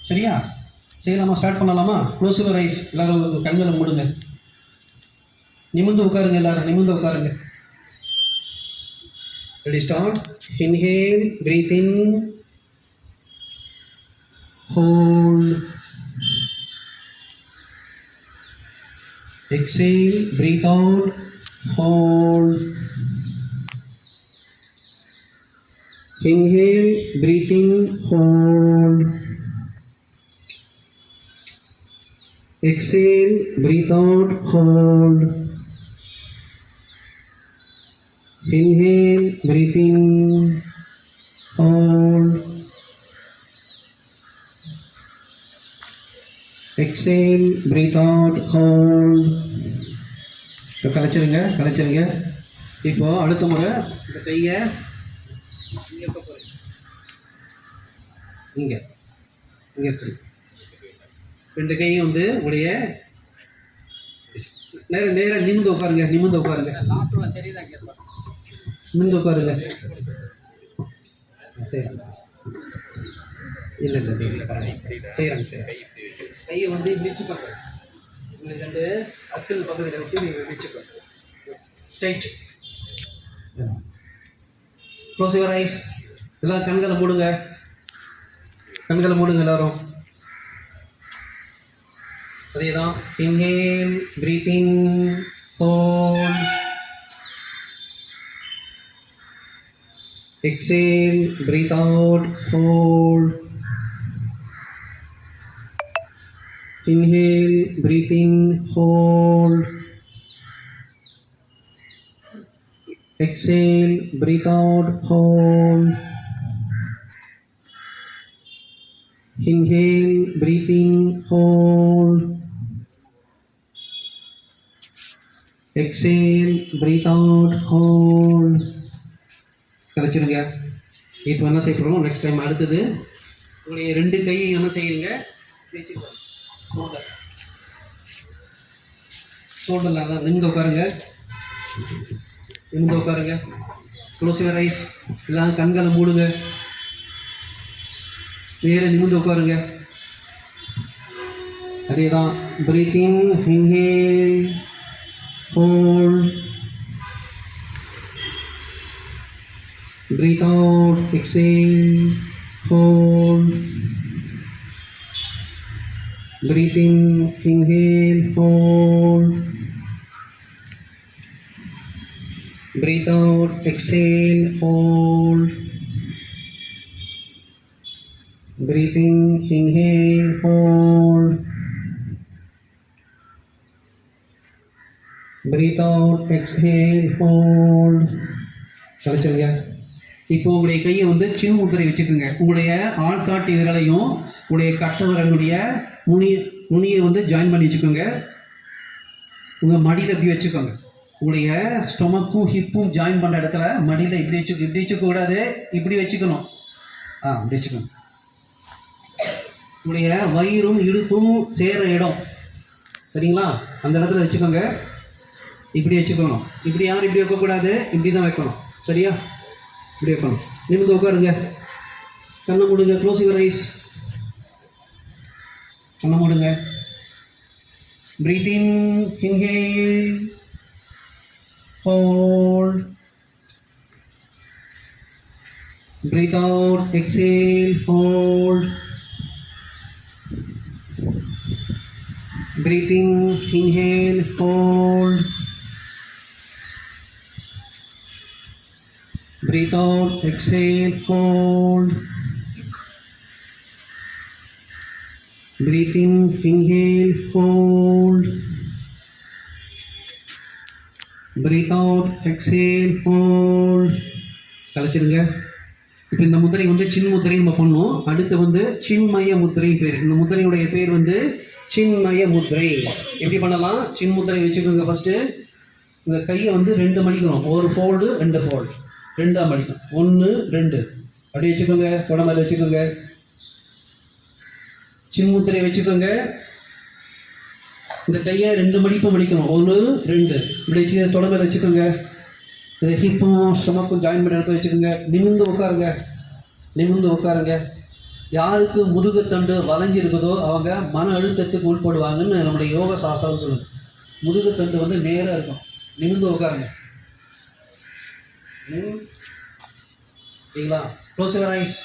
சரியா? செய்யலாமா? ஸ்டார்ட் பண்ணலாமா? Close your ice. எல்லாரும் கண்களை மூடுங்க. நிமிர்ந்து உட்காருங்க. எல்லாரும் நிமிர்ந்து உட்காருங்க. Ready, start. Inhale, breath in, hold, exhale, breathe out, hold, inhale, breathe in, hold, exhale, breathe out, hold, inhale, breathe in, hold, exhale, breathe out, hold. கலைச்சிருங்க, கலைச்சிருங்க. இப்போ அடுத்த முறை இந்த கையை இங்கே இங்கே ரெண்டு கையும் வந்து உடைய நேராக நிமிர்ந்து உட்காருங்க. நிமிர்ந்து உட்காருங்க. நிமிர்ந்து உட்காருங்க. சரி, இல்லை செய்கிறாங்க. சரி, கையை வந்து விழிச்சுப்பாங்க. உங்களுக்கு ரெண்டு அக்கல் பக்கத்தில் வச்சு நீங்கள் விழிச்சுப்பாங்க. ஸ்ட்ரைட். Close your eyes. எல்லாம் கண்களை மூடுங்க. கண்களை மூடுங்க எல்லாரும். அதே தான். Inhale, breath in, hold, exhale, breathe out, hold, inhale, breathe in, hold, exhale, breathe out, hold, inhale, breathe in, hold, exhale, breathe out, hold. கலைச்சிருங்க. இப்போ என்ன செய்ய போகிறோம்? நெக்ஸ்ட் டைம் அடுத்தது உங்களுடைய ரெண்டு கையை என்ன செய்யுங்க? ஷோல்டரில் அதான் நிமிர்ந்து உட்காருங்க. நிமிர்ந்து உட்காருங்க. Close your eyes. எல்லாம் கண்களை மூடுங்க. நேர நிமிர்ந்து உட்காருங்க. அதே தான். Breathe in, inhale, hold, breathe out, exhale, hold, breathe in, inhale, hold, breathe out, exhale, hold, breathe in, inhale, hold, breathe out, exhale, hold. கலைச்சிருங்க. இப்போ உங்களுடைய கையை வந்து சின் முத்திரை வச்சுக்கோங்க. உங்களுடைய ஆள்காட்டி விரலையும் உங்களுடைய கட்ட விரலுடைய நுனியை வந்து ஜாயின் பண்ணி வச்சுக்கோங்க. உங்கள் மடியில் இப்படி வச்சுக்கோங்க. உங்களுடைய ஸ்டொமக்கும் ஹிப்பும் ஜாயின் பண்ண இடத்துல மடியில் இப்படி வச்சுக்கூடாது, இப்படி வச்சுக்கணும். இப்படி வச்சுக்கணும். உங்களுடைய வயிறும் இடுப்பும் சேர இடம் சரிங்களா? அந்த இடத்துல வச்சுக்கோங்க. இப்படி வச்சுக்கணும். இப்படி யாரும் இப்படி வைக்கக்கூடாது, இப்படி தான் வைக்கணும். சரியா? இப்படி வைக்கணும். நிமிர்ந்து உட்காருங்க. கண்ணை மூடுங்க. Close your eyes. கண்ணை மூடுங்க. Breathe in, inhale, hold, breathe out, exhale, hold, breathe in, inhale, hold, breathe out, exhale, hold, breathe in, inhale, hold, breathe out, exhale, hold. கலைச்சிருங்க. இப்போ இந்த முத்திரை வந்து சின் முத்திரை நம்ம பண்ணோம். அடுத்து வந்து சின்மய முத்திரை பேர். இந்த முத்திரையுடைய பேர் வந்து சின்மய முத்திரை. எப்படி பண்ணலாம்? சின் முத்திரை வச்சுக்கோங்க. ஃபஸ்ட்டு உங்கள் கையை வந்து ரெண்டு மடிக்கணும். ஒரு ஃபோல்டு, ரெண்டு ஃபோல்டு, ரெண்டாக மடிக்கணும். 1 2 அப்படி வச்சுக்கோங்க. தொட மேலே வச்சுக்கோங்க. சின்முத்திரை வச்சுக்கோங்க. இந்த கையை ரெண்டு மடிப்பு மடிக்கணும். 1 2 இப்படி வச்சு தொட மேலே வச்சுக்கோங்க. இதை ஹிப்பும் ஸ்டொமக்கும் ஜாயின் பண்ணி இடத்துல வச்சுக்கோங்க. நிமிர்ந்து உட்காருங்க. நிமிர்ந்து உட்காருங்க. யாருக்கு முதுகுத்தண்டு வளைஞ்சி இருக்குதோ அவங்க மன அழுத்தத்துக்கு உட்படுவாங்கன்னு நம்முடைய யோக சாஸ்திரம் சொல்லுது. முதுகுத்தண்டு வந்து நேராக இருக்கும். நிமிர்ந்து உட்காருங்க. சரிங்களா? Close your ice.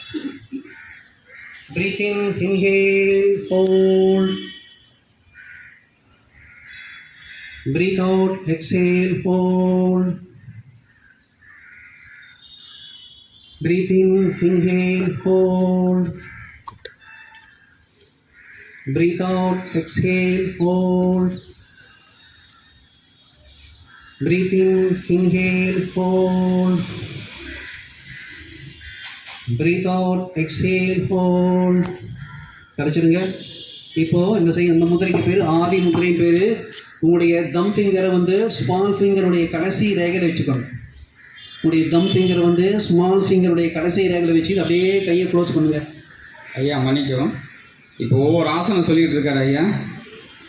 Breathe in, inhale, hold. Breathe out, exhale, hold. Breathe in, inhale, hold. Breathe out, exhale, hold. Breathe in, inhale, hold. Breathe out, exhale, hold. கரைச்சிடுங்க. இப்போது இந்த முதிரைக்கு பேர் ஆதி முதிரை பேர். உங்களுடைய தம் ஃபிங்கரை வந்து ஸ்மால் ஃபிங்கருடைய கடைசி ரேகையில் வச்சுக்கோங்க. உங்களுடைய தம் ஃபிங்கரை வந்து ஸ்மால் ஃபிங்கருடைய கடைசி ரேகையில் வச்சு அப்படியே கையை க்ளோஸ் பண்ணுங்கள். ஐயா மன்னிக்கும், இப்போ ஒவ்வொரு ஆசனம் சொல்லிகிட்டு இருக்கார் ஐயா.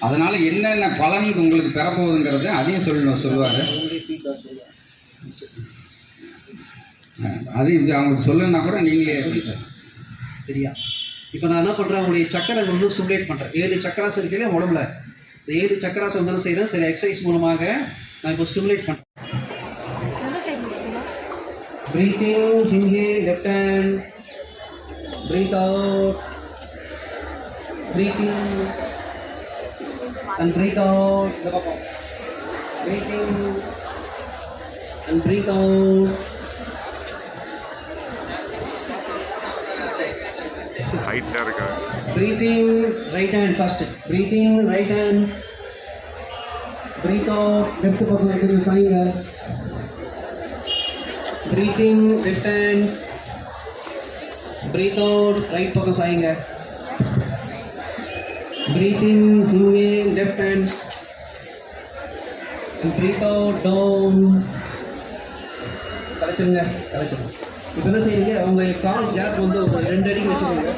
அதனால் என்னென்ன பலன் உங்களுக்கு பெறப்போகுதுங்கிறது அதையும் சொல்லுவார். அதையும் அவங்களுக்கு சொல்லணுன்னா கூட நீங்களே சரியா? இப்போ நான் என்ன பண்ணுறேன், உங்களுடைய சக்கரை வந்து ஸ்டிமுலேட் பண்ணுறேன். 7 சக்கராஸ் இருக்கல உடம்புல. இந்த 7 சக்கராஸ் வந்து செய்கிறேன். சில எக்ஸசைஸ் மூலமாக நான் இப்போ ஸ்டிமுலேட் பண்ணுறேன். Breathe in, inhale, left hand. Breathe out. Breathe in and breathe out. Breathe in and breathe out. Breathe in, right hand first. Breathe in, right hand. Breathe out, left பக்கம் இருக்குது சாய்ங்க. Breathe in, left hand. Breathe out, right பக்கம் சாய்ங்க. Breathe in, inhale, left hand. And breathe out, down. கலைச்சிருங்க. இப்போ என்ன செய்யுங்க, அவங்க கால் gap வந்து ஒரு 2 அடி வச்சுக்கோங்க.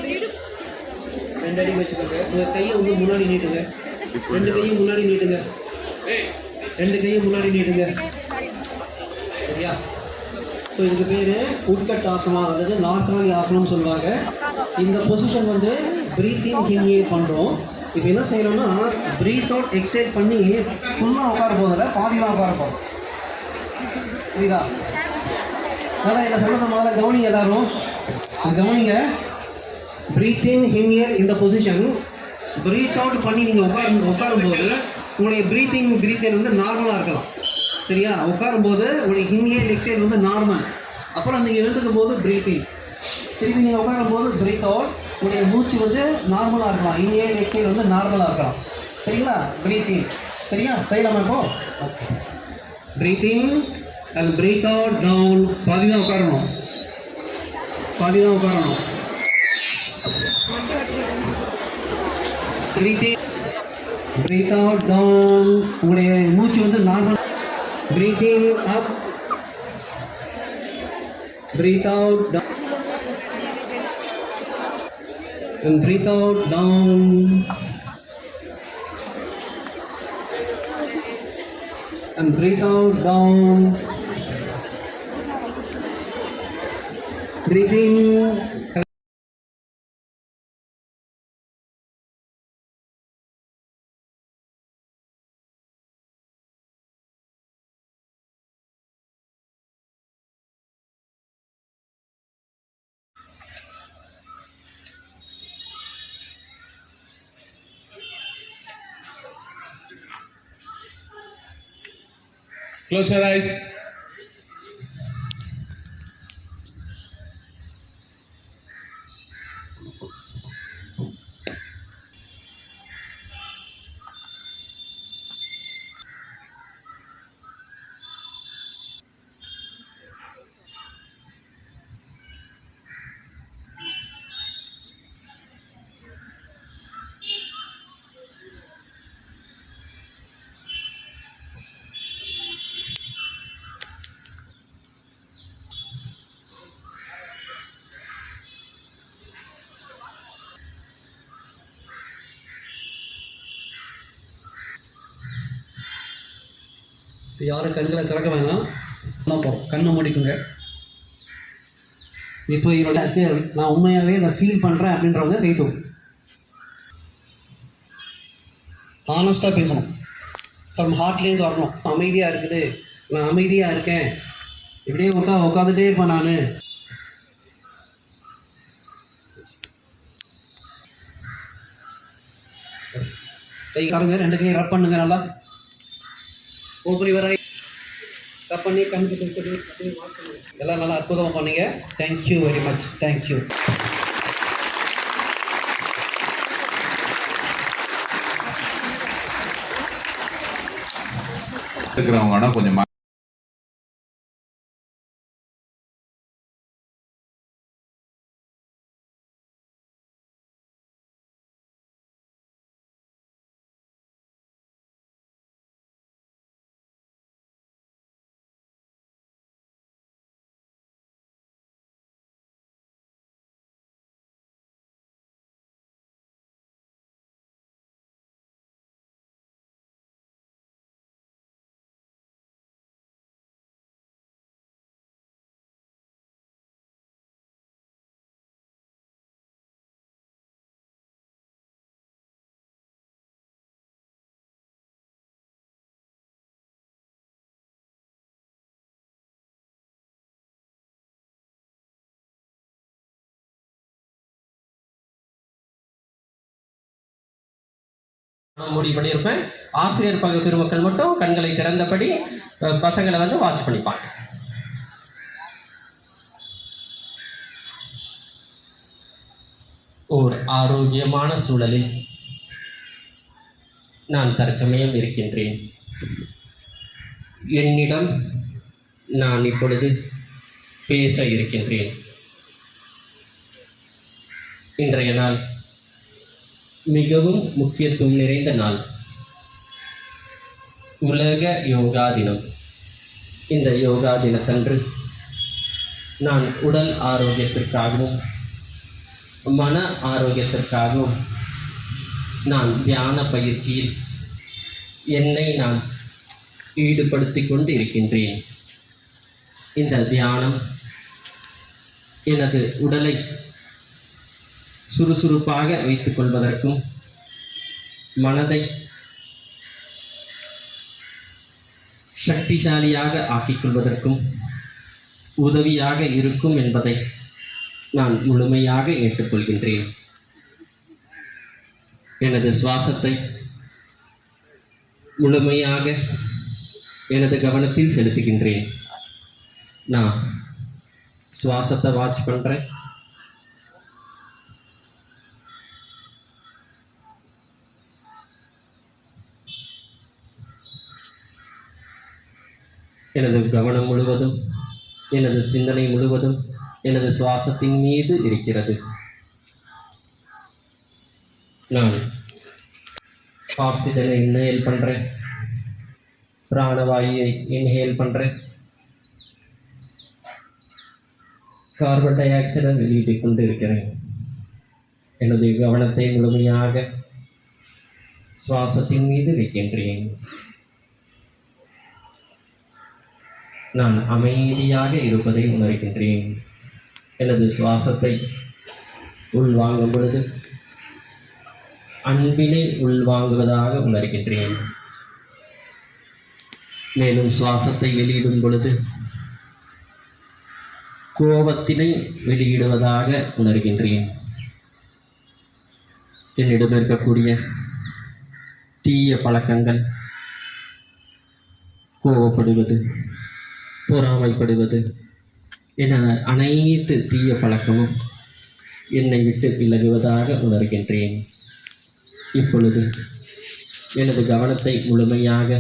2 அடி வச்சுக்கோங்க. உங்கள் கையை வந்து முன்னாடி நீட்டுங்க. 2 கையும் முன்னாடி நீட்டுங்க. 2 கையும் முன்னாடி நீட்டுங்க. சரியா? ஸோ இதுக்கு பேர் உட்கட் ஆசனம் அல்லது நாற்காலி ஆசனம் சொல்லுவாங்க. இந்த பொசிஷன் வந்து ப்ரீத்திங் இன்ஹேல் பண்ணுறோம். இப்போ என்ன செய்யணும்னா ப்ரீத் அவுட் எக்ஸேல் பண்ணி ஃபுல்லாக உட்கார போதில்ல, பாதிலாம் உட்கார போகிறோம். புரியுதா? அதான் என்ன சொல்கிறது, முதல்ல கவனிங்க எல்லாரும் கவனிங்க. ப்ரீத் இன் இன்ஹேல் இந்த பொசிஷன். ப்ரீத் அவுட் பண்ணி நீங்கள் உட்காரும்போது உங்களுடைய ப்ரீத் வந்து நார்மலாக இருக்கலாம். சரியா? உட்காரும்போது உங்களுடைய இன்ஹேல் எக்ஸேல் வந்து நார்மல். அப்புறம் நீங்கள் எழுதுக்கும் போது ப்ரீத்திங். திரும்பி நீங்கள் உட்காரும்போது ப்ரீத் அவுட். உங்களுடைய மூச்சு வந்து நார்மலாக இருக்கலாம். இன்ஹேல் எக்ஸேல் வந்து நார்மலாக இருக்கலாம். சரிங்களா? ப்ரீத்திங். சரியா? செய்யலாமா இப்போ? Okay. Breathing and breathe out down. பாதி தான் உட்காரணும். Breathing, breathe out down. உங்களுடைய மூச்சு வந்து normal. Breathing up, breathe out down and breathe out down. And breathe out down. Breathing. Close your eyes. யாரும் கண்களை திறக்க வேணாம். கண்ணை மூடிக்குங்க. இப்போ இதோட நான் உண்மையாகவே அதை ஃபீல் பண்ணுறேன் அப்படின்றத கை தூக்கும். ஆனஸ்ட்டாக பேசணும், ஃப்ரம் ஹார்ட்லேருந்து வரணும். அமைதியாக இருக்குது, நான் அமைதியாக இருக்கேன், இப்படியே உட்காந்துட்டே இருப்பேன் நான். கை காருங்க, 2 கை ரப் பண்ணுங்க, நல்லா ஓப்பனி வர ரப் பண்ணி கண்ணுக்கு எல்லாம் நல்லா அற்புதமாக பண்ணீங்க. Thank you very much, thank you. இருக்கிறவங்கன்னா கொஞ்சம் முடிவு பண்ணியிருப்பேன். ஆசிரியர் பெருமக்கள் மட்டும் கண்களை திறந்தபடி பசங்களை வந்து வாட்ச் பண்ணிப்பாங்க. ஓர் ஆரோக்கியமான சூழலில் நான் தற்சமயம் இருக்கின்றேன். என்னிடம் நான் இப்பொழுது பேச இருக்கின்றேன். இன்றைய நாள் மிகவும் முக்கியத்துவம் நிறைந்த நாள், உலக யோகா தினம். இந்த யோகா தினத்தன்று நான் உடல் ஆரோக்கியத்திற்காகவும் மன ஆரோக்கியத்திற்காகவும் நான் தியான பயிற்சியில் என்னை நான் ஈடுபடுத்திக் கொண்டு இருக்கின்றேன். இந்த தியானம் எனது உடலை சுறுசுறுப்பாக வைத்துக் கொள்வதற்கும் மனதை சக்திசாலியாக ஆக்கிக் கொள்வதற்கும் உதவியாக இருக்கும் என்பதை நான் முழுமையாக ஏற்றுக்கொள்கின்றேன். எனது சுவாசத்தை முழுமையாக எனது கவனத்தில் செலுத்துகின்றேன். நான் சுவாசத்தை வாட்ச் பண்ணுறேன். எனது கவனம் முழுவதும், எனது சிந்தனை முழுவதும் எனது சுவாசத்தின் மீது இருக்கிறது. நான் ஆக்சிஜனை இன்ஹேல் பண்ணுறேன், பிராணவாயுவை இன்ஹேல் பண்ணுறேன், கார்பன் டை ஆக்சைடை வெளியிட்டு கொண்டு இருக்கிறேன். எனது கவனத்தை முழுமையாக சுவாசத்தின் மீது வைக்கின்றேன். நான் அமைதியாக இருப்பதை உணர்கின்றேன். எனது சுவாசத்தை உள்வாங்கும் பொழுது அன்பினை உள்வாங்குவதாக உணர்கின்றேன். மேலும் சுவாசத்தை வெளியிடும் பொழுது கோபத்தினை வெளியிடுவதாக உணர்கின்றேன். என்னிடம் இருக்கக்கூடிய தீய பழக்கங்கள், கோபப்படுவது, பொறாமைப்படுவது என அனைத்து தீய பழக்கமும் என்னை விட்டு விலகுவதாக உணர்கின்றேன். இப்பொழுது எனது கவனத்தை முழுமையாக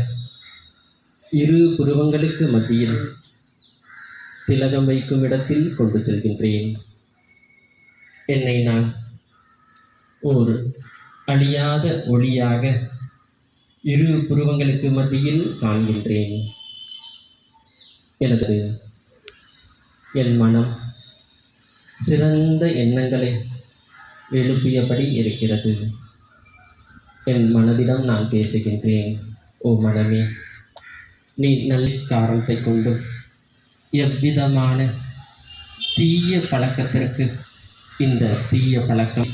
இரு புருவங்களுக்கு மத்தியில் திலகம் வைக்கும் இடத்தில் கொண்டு செல்கின்றேன். என்னை நான் ஒரு அழியாத ஒளியாக இரு புருவங்களுக்கு மத்தியில் காண்கின்றேன். என் மனம் சிறந்த எண்ணங்களை எழுப்பியபடி இருக்கிறது. என் மனதிடம் நான் பேசுகின்றேன். ஓ மனமே, நீ நல்ல காரணத்தை கொண்டு எவ்விதமான தீய பழக்கத்திற்கு இந்த தீய பழக்கம்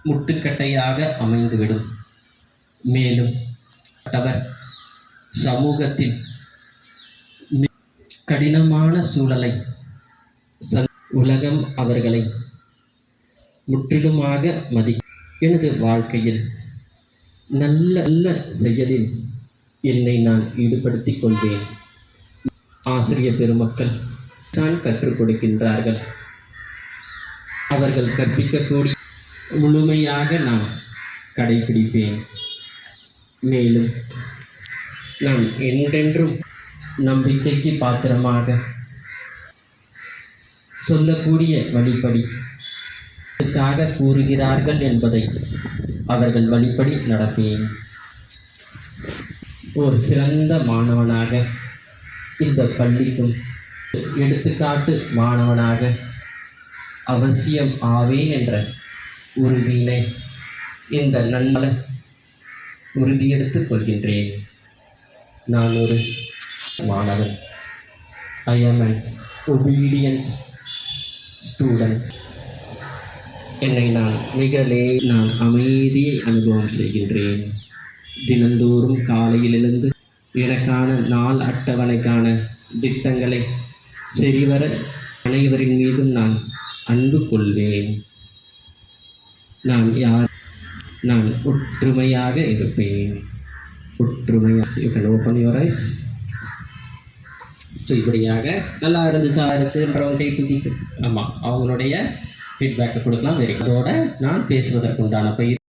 முட்டுக்கட்டையாக அமைந்துவிடும். மேலும் அவர் சமூகத்தில் கடினமான சூழலை உலகம் அவர்களை முற்றிலுமாக எனது வாழ்க்கையில் நல்ல நல்ல செயலில் என்னை நான் ஈடுபடுத்திக் கொள்வேன். ஆசிரியர் பெருமக்கள் தான் கற்றுக் கொடுக்கின்றார்கள். அவர்கள் கற்பிக்கக்கூடிய முழுமையாக நான் கடைபிடிப்பேன். மேலும் நான் என்றென்றும் நம்பிக்கைக்கு பாத்திரமாக சொல்லக்கூடிய வழிப்படி அதற்காக கூறுகிறார்கள் என்பதை அவர்கள் வழிப்படி நடப்பேன். ஒரு சிறந்த மாணவனாக இந்த பள்ளிக்கும் எடுத்துக்காட்டு மாணவனாக அவசியம் ஆவேன் என்ற உறுதியினை இந்த நன்மலை உறுதியெடுத்துக் கொள்கின்றேன். நான் ஒரு மாணவன். I am an obedient student. என்னை நான் அமைதியை அனுபவம் செய்கின்றேன். தினந்தோறும் காலையில் எழுந்து எனக்கான நாள் அட்டவணைக்கான திட்டங்களை சரிவர அனைவரின் மீதும் நான் அன்பு கொள்வேன். நான் ஒற்றுமையாக இருப்பேன். You can open your eyes. So இப்படியாக நல்லா இருந்து சார் இருக்குன்றவங்கள்ட்ட ஆமாம் அவங்களுடைய ஃபீட்பேக்கை கொடுக்கலாம். அதோட நான் பேசுவதற்குண்டான பயிர்